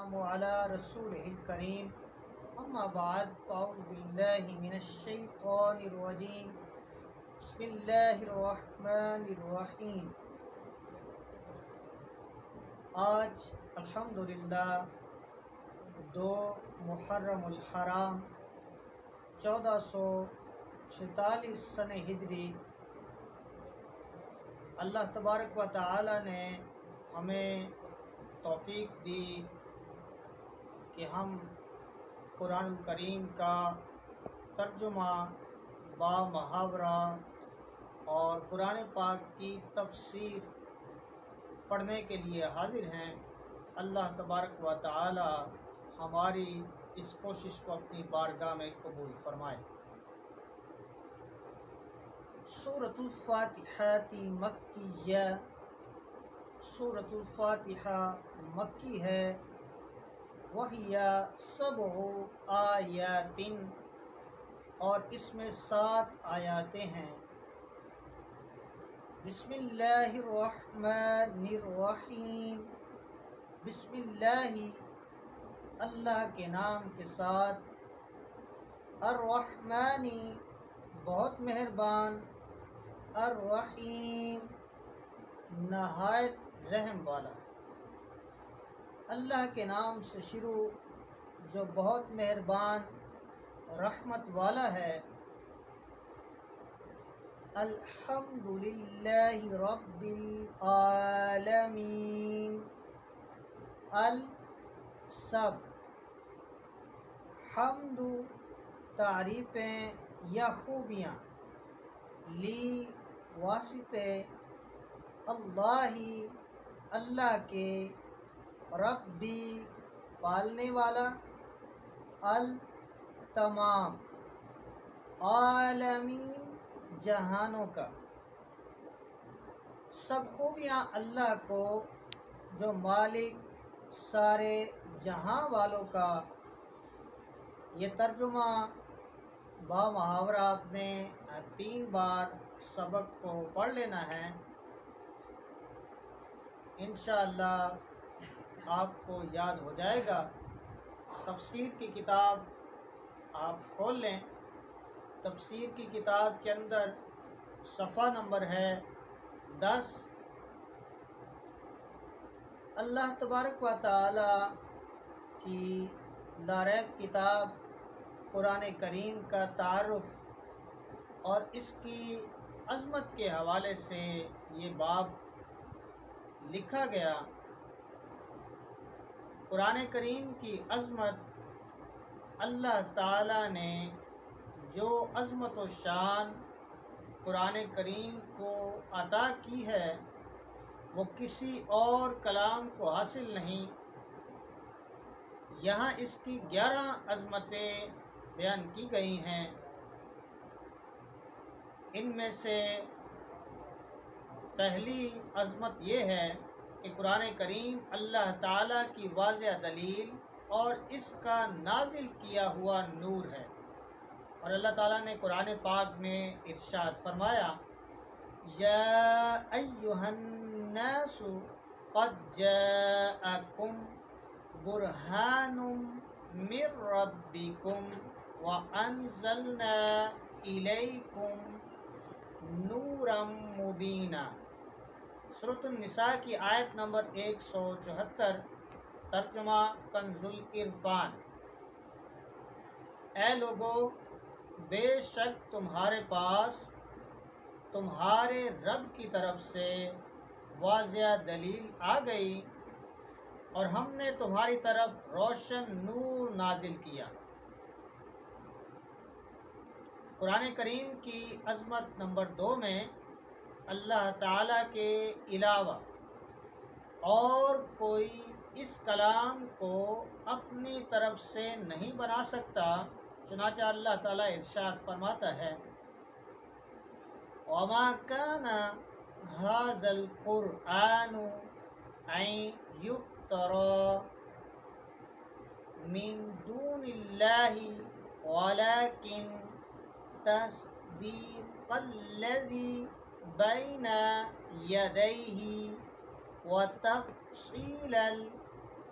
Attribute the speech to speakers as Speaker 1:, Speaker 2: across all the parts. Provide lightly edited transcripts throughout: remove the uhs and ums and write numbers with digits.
Speaker 1: والسلام على رسوله الكريم أما بعد فأعوذ بالله من الشيطان الرجيم بسم الله الرحمن الرحیم۔ آج الحمدللہ 2 محرم الحرام 1446 سن ہجری اللہ تبارک و تعالی نے ہمیں توفیق دی کہ ہم قرآن الکریم کا ترجمہ با محاورہ اور قرآن پاک کی تفسیر پڑھنے کے لیے حاضر ہیں۔ اللہ تبارک و تعالی ہماری اس کوشش کو اپنی بارگاہ میں قبول فرمائے۔ سورۃ الفاتحہ مکیہ، سورۃ الفاتحہ مکی ہے۔ وہی 7 آیات اور اس میں 7 آیاتیں ہیں۔ بسم اللہ الرحمن الرحیم، بسم اللہ اللہ کے نام کے ساتھ، الرحمن بہت مہربان، الرحیم نہایت رحم والا۔ اللہ کے نام سے شروع جو بہت مہربان رحمت والا ہے۔ الحمدللہ رب العالمین، سب حمد تعریفیں یا خوبیاں، لی واسطے، اللہ کے، ربی پالنے والا، تمام، عالمین جہانوں کا۔ سب خوبیاں اللہ کو جو مالک سارے جہاں والوں کا۔ یہ ترجمہ با محاورہ آپ نے 3 بار سبق کو پڑھ لینا ہے۔ انشاءاللہ آپ کو یاد ہو جائے گا۔ تفسیر کی کتاب آپ کھول لیں۔ تفسیر کی کتاب کے اندر صفحہ نمبر ہے 10۔ اللہ تبارک و تعالی کی لاریب کتاب قرآن کریم کا تعارف اور اس کی عظمت کے حوالے سے یہ باب لکھا گیا۔ قرآن کریم کی عظمت، اللہ تعالی نے جو عظمت و شان قرآن کریم کو عطا کی ہے وہ کسی اور کلام کو حاصل نہیں۔ یہاں اس کی 11 عظمتیں بیان کی گئی ہیں۔ ان میں سے پہلی عظمت یہ ہے کہ قرآن کریم اللہ تعالیٰ کی واضح دلیل اور اس کا نازل کیا ہوا نور ہے۔ اور اللہ تعالیٰ نے قرآن پاک میں ارشاد فرمایا، یا ایھا الناس قد جاءکم برہان من ربکم وانزلنا الیکم نورا مبینا۔ سورۃ النساء کی آیت نمبر 174، ترجمہ کنز العرفان۔ اے لوگو، بے شک تمہارے پاس تمہارے رب کی طرف سے واضح دلیل آ گئی اور ہم نے تمہاری طرف روشن نور نازل کیا۔ قرآن کریم کی عظمت نمبر 2 میں اللہ تعالیٰ کے علاوہ اور کوئی اس کلام کو اپنی طرف سے نہیں بنا سکتا۔ چنانچہ اللہ تعالیٰ ارشاد فرماتا ہے، وَمَا كَانَ هَذَا الْقُرْآنُ أَن يُفْتَرَىٰ مِن دُونِ اللَّهِ وَلَٰكِن تَصْدِيقَ الَّذِي بَيْنَ يَدَيْهِ وَتَفْصِيلَ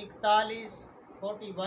Speaker 1: 41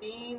Speaker 1: 3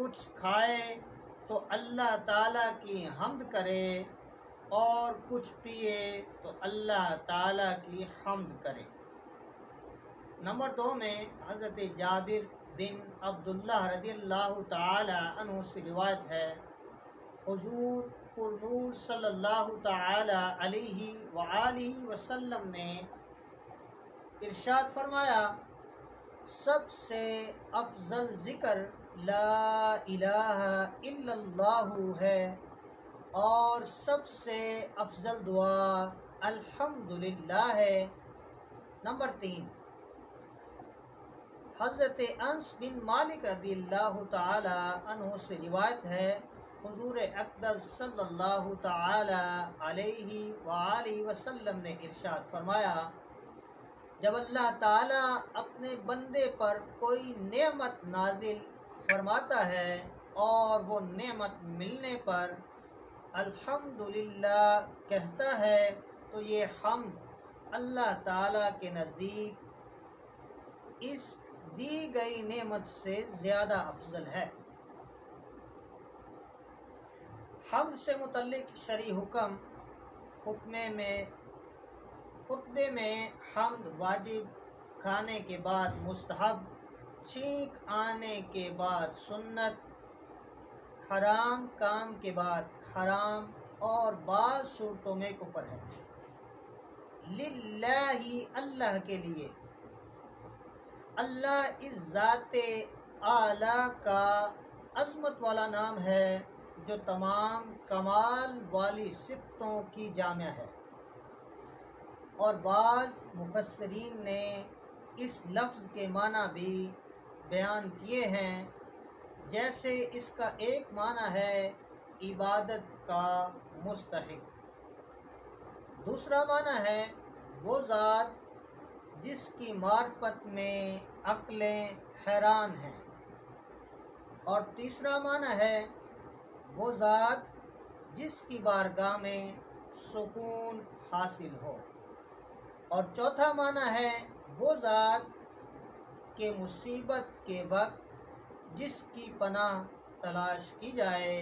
Speaker 1: کچھ کھائے تو اللہ تعالیٰ کی حمد کرے، اور کچھ پیے تو اللہ تعالیٰ کی حمد کرے۔ نمبر 2 میں حضرت جابر بن عبداللہ رضی اللہ تعالی عنہ سے روایت ہے، حضور پرنور صلی اللہ تعالی علیہ وآلہ وسلم نے ارشاد فرمایا، سب سے افضل ذکر لا الہ الا اللہ ہے، اور سب سے افضل دعا الحمدللہ ہے۔ نمبر 3 حضرت انس بن مالک رضی اللہ تعالی عنہ سے روایت ہے، حضور اقدس صلی اللہ تعالی علیہ وآلہ وسلم نے ارشاد فرمایا، جب اللہ تعالی اپنے بندے پر کوئی نعمت نازل فرماتا ہے اور وہ نعمت ملنے پر الحمدللہ کہتا ہے تو یہ حمد اللہ تعالی کے نزدیک اس دی گئی نعمت سے زیادہ افضل ہے۔ حمد سے متعلق شرعی خطبے میں حمد واجب، کھانے کے بعد مستحب، چھینک آنے کے بعد سنت، حرام کام کے بعد حرام، اور بعض صورتوں میں کفر ہے۔ للہ اللہ کے لیے، اللہ اس ذات اعلیٰ کا عظمت والا نام ہے جو تمام کمال والی صفتوں کی جامع ہے، اور بعض مفسرین نے اس لفظ کے معنی بھی بیان کیے ہیں، جیسے اس کا ایک معنی ہے عبادت کا مستحق، دوسرا معنی ہے وہ ذات جس کی معرفت میں عقلیں حیران ہیں، اور تیسرا معنی ہے وہ ذات جس کی بارگاہ میں سکون حاصل ہو، اور چوتھا معنی ہے وہ ذات کہ مصیبت کے وقت جس کی پناہ تلاش کی جائے،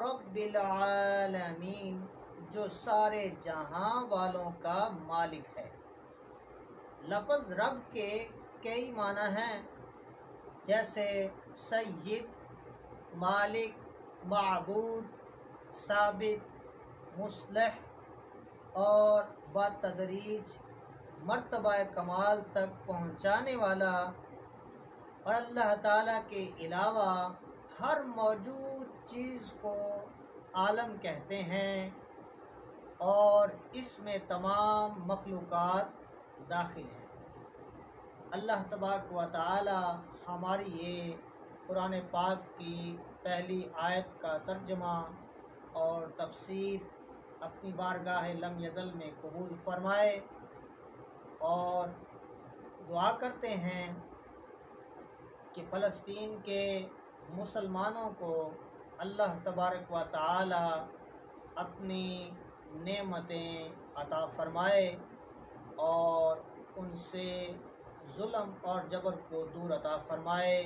Speaker 1: رب العالمین جو سارے جہاں والوں کا مالک ہے۔ لفظ رب کے کئی معنی ہیں، جیسے سید، مالک، معبود، ثابت، مصلح، اور بتدریج مرتبہ کمال تک پہنچانے والا، اور اللہ تعالیٰ کے علاوہ ہر موجود چیز کو عالم کہتے ہیں، اور اس میں تمام مخلوقات داخل ہیں۔ اللہ تبارک و تعالی ہماری یہ قرآن پاک کی پہلی آیت کا ترجمہ اور تفسیر اپنی بارگاہ لم یزل میں قبول فرمائے، اور دعا کرتے ہیں کہ فلسطین کے مسلمانوں کو اللہ تبارک و تعالی اپنی نعمتیں عطا فرمائے اور ان سے ظلم اور جبر کو دور عطا فرمائے۔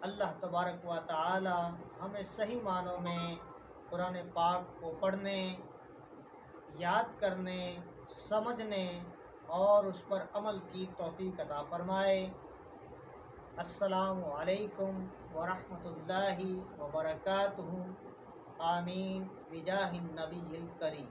Speaker 1: اللہ تبارک و تعالی ہمیں صحیح معنوں میں قرآن پاک کو پڑھنے، یاد کرنے، سمجھنے اور اس پر عمل کی توفیق عطا فرمائے۔ السلام علیکم ورحمۃ اللہ وبرکاتہ۔ آمین بجاہ النبی الکریم۔